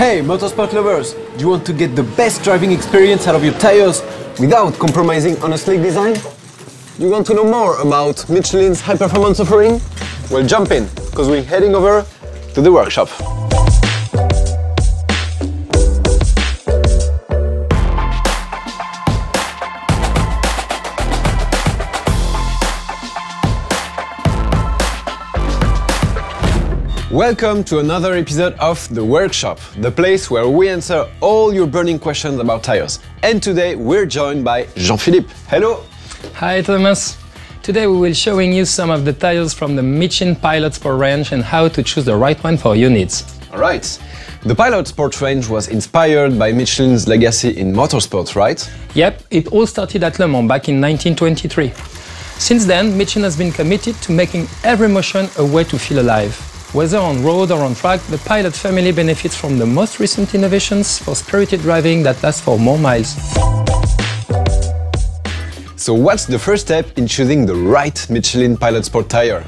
Hey motorsport lovers, do you want to get the best driving experience out of your tires without compromising on a sleek design? You want to know more about Michelin's high-performance offering? Well, jump in, because we're heading over to the workshop. Welcome to another episode of The Workshop, the place where we answer all your burning questions about tires. And today we're joined by Jean-Philippe. Hello! Hi Thomas! Today we will be showing you some of the tires from the Michelin Pilot Sport range and how to choose the right one for your needs. Alright, the Pilot Sport range was inspired by Michelin's legacy in motorsport, right? Yep, it all started at Le Mans back in 1923. Since then, Michelin has been committed to making every motion a way to feel alive. Whether on road or on track, the Pilot family benefits from the most recent innovations for spirited driving that lasts for more miles. So what's the first step in choosing the right Michelin Pilot Sport tire?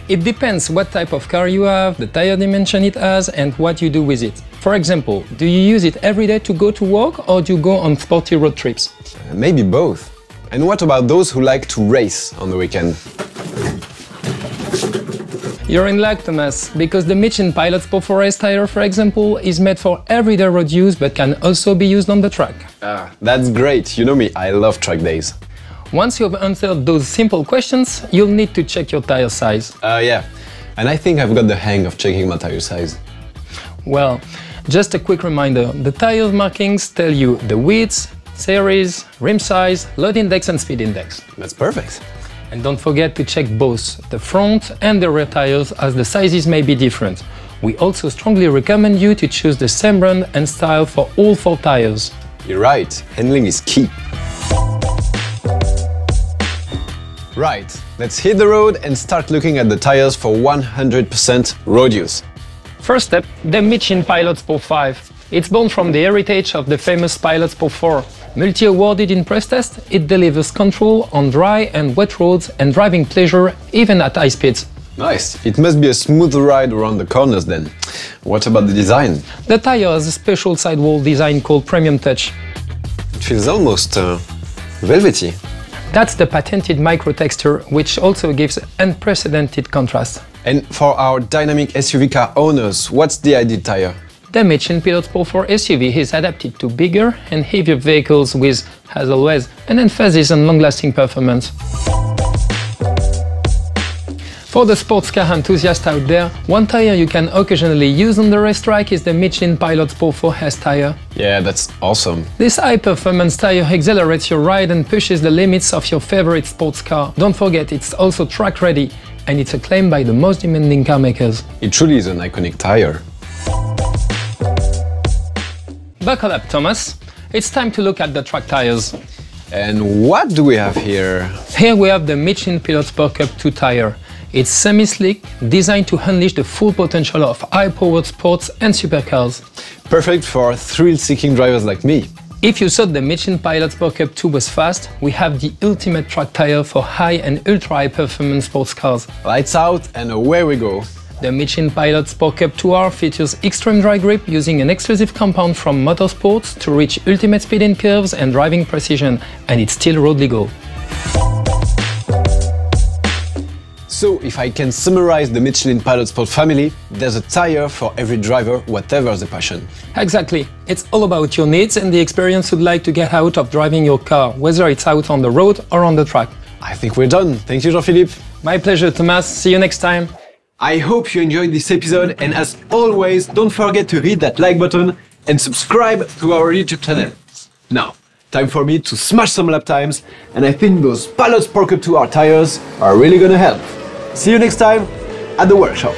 It depends what type of car you have, the tire dimension it has, and what you do with it. For example, do you use it every day to go to work or do you go on sporty road trips? Maybe both. And what about those who like to race on the weekend? You're in luck, Thomas, because the Michelin Pilot Sport 4S tire, for example, is made for everyday road use but can also be used on the track. That's great. You know me, I love track days. Once you've answered those simple questions, you'll need to check your tire size. Yeah, and I think I've got the hang of checking my tire size. Well, just a quick reminder, the tire markings tell you the width, series, rim size, load index and speed index. That's perfect. And don't forget to check both the front and the rear tires as the sizes may be different. We also strongly recommend you to choose the same brand and style for all 4 tires. You're right, handling is key. Right, let's hit the road and start looking at the tires for 100% road use. First step, the Michelin Pilot Sport 5. It's born from the heritage of the famous Pilot Sport 4. Multi-awarded in press test, it delivers control on dry and wet roads and driving pleasure even at high speeds. Nice, it must be a smooth ride around the corners then. What about the design? The tire has a special sidewall design called Premium Touch. It feels almost velvety. That's the patented micro texture, which also gives unprecedented contrast. And for our dynamic SUV car owners, what's the ideal tire? The Michelin Pilot Sport 4 SUV is adapted to bigger and heavier vehicles with, as always, an emphasis on long-lasting performance. For the sports car enthusiast out there, one tire you can occasionally use on the racetrack is the Michelin Pilot Sport 4S tire. Yeah, that's awesome. This high-performance tire accelerates your ride and pushes the limits of your favorite sports car. Don't forget, it's also track-ready, and it's acclaimed by the most demanding car makers. It truly is an iconic tire. Buckle up, Thomas. It's time to look at the track tires. And what do we have here? Here we have the Michelin Pilot Sport Cup 2 tire. It's semi-slick, designed to unleash the full potential of high-powered sports and supercars. Perfect for thrill-seeking drivers like me. If you thought the Michelin Pilot Sport Cup 2 was fast, we have the ultimate track tire for high and ultra-high performance sports cars. Lights out and away we go. The Michelin Pilot Sport Cup 2R features extreme dry grip using an exclusive compound from Motorsports to reach ultimate speed in curves and driving precision, and it's still road legal. So, if I can summarize the Michelin Pilot Sport family, there's a tire for every driver, whatever the passion. Exactly. It's all about your needs and the experience you'd like to get out of driving your car, whether it's out on the road or on the track. I think we're done. Thank you, Jean-Philippe. My pleasure, Thomas. See you next time. I hope you enjoyed this episode, and as always, don't forget to hit that like button and subscribe to our YouTube channel. Now, time for me to smash some lap times, and I think those Pilot Sport Cup 2R tires are really gonna help. See you next time at the workshop.